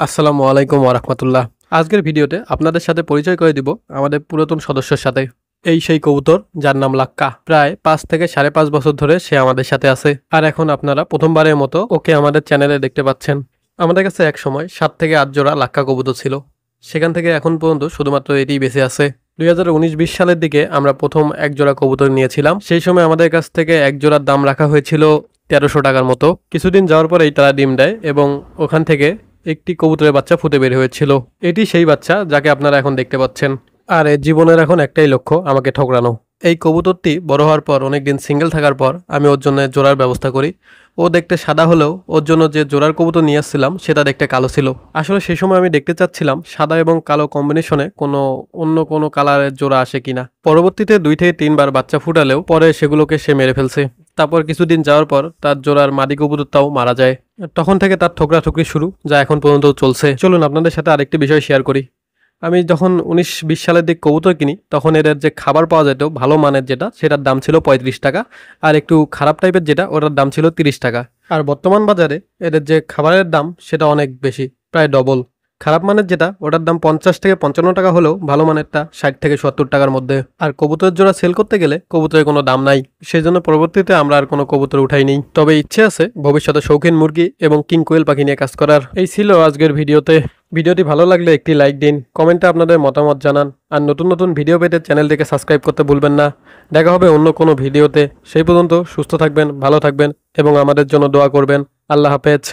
আসসালামু আলাইকুম ওয়ারাহমাতুল্লাহ। আজকের ভিডিওতে আপনাদের সাথে পরিচয় করে দিব আমাদের পুরাতন সদস্যের সাথে। এই সেই কবুতর যার নাম লাক্কা। প্রায় 5 থেকে 5.5 বছর ধরে সে আমাদের সাথে আছে। আর এখন আপনারা প্রথমবারের মতো ওকে আমাদের চ্যানেলে দেখতে পাচ্ছেন। আমাদের কাছে এক সময় 7 থেকে 8 জোড়া লাক্কা কবুতর ছিল। সেখান থেকে এখন পর্যন্ত শুধুমাত্র এটিই বেঁচে আছে। 2019-20 সালের দিকে আমরা প্রথম এক জোড়া কবুতর নিয়েছিলাম। সেই সময় আমাদের কাছ থেকে এক জোড়ার দাম রাখা হয়েছিল 1300 টাকার মতো। কিছুদিন যাওয়ার পরেই তারা ডিম দেয় এবং ওখান থেকে একটি কবুতরের বাচ্চা ফুটে বের হয়েছিল। এটি সেই বাচ্চা যাকে আপনারা এখন দেখতে পাচ্ছেন। আর এর জীবনের এখন একটাই লক্ষ্য, আমাকে ঠকরানো। এই কবুতরটি বড় হওয়ার পর অনেকদিন সিঙ্গেল থাকার পর আমি ওর জন্য জোড়ার ব্যবস্থা করি। ও দেখতে সাদা হলেও ওর জন্য যে জোড়ার কবুতর নিয়ে আসছিলাম সেটা দেখতে কালো ছিল। আসলে সেই সময় আমি দেখতে চাচ্ছিলাম সাদা এবং কালো কম্বিনেশনে অন্য কোনো কালারের জোড়া আসে কিনা। পরবর্তীতে 2 থেকে 3 বার বাচ্চা ফুটালেও পরে সেগুলোকে সে মেরে ফেলছে। তারপর কিছুদিন যাওয়ার পর তার জোড়ার মাদি কবুতরটাও মারা যায়। তখন থেকে তার ঠোকরাঠুকরি শুরু, যা এখন পর্যন্ত চলছে। চলুন আপনাদের সাথে আরেকটি বিষয় শেয়ার করি। আমি যখন 19-20 সালের দিক কবুতর কিনি তখন এদের যে খাবার পাওয়া যেত ভালো মানের যেটা, সেটার দাম ছিল 35 টাকা। আর একটু খারাপ টাইপের যেটা, ওটার দাম ছিল 30 টাকা। আর বর্তমান বাজারে এদের যে খাবারের দাম সেটা অনেক বেশি, প্রায় ডবল। খারাপ মানের যেটা, ওটার দাম 50 থেকে 55 টাকা হলেও ভালো মানেরটা 60 থেকে 70 টাকার মধ্যে। আর কবুতরের জোড়া সেল করতে গেলে কবুতরের কোনো দাম নাই। সেই জন্য পরবর্তীতে আমরা আর কোনো কবুতর উঠাই নেই। তবে ইচ্ছে আছে ভবিষ্যতে শৌখিন মুরগি এবং কিং কোয়েল পাখি নিয়ে কাজ করার। এই ছিল আজকের ভিডিওতে। ভিডিওটি ভালো লাগলে একটি লাইক দিন, কমেন্টে আপনাদের মতামত জানান। আর নতুন নতুন ভিডিও পেতে চ্যানেলটিকে সাবস্ক্রাইব করতে ভুলবেন না। দেখা হবে অন্য কোনো ভিডিওতে। সেই পর্যন্ত সুস্থ থাকবেন, ভালো থাকবেন এবং আমাদের জন্য দোয়া করবেন। আল্লাহ হাফেজ।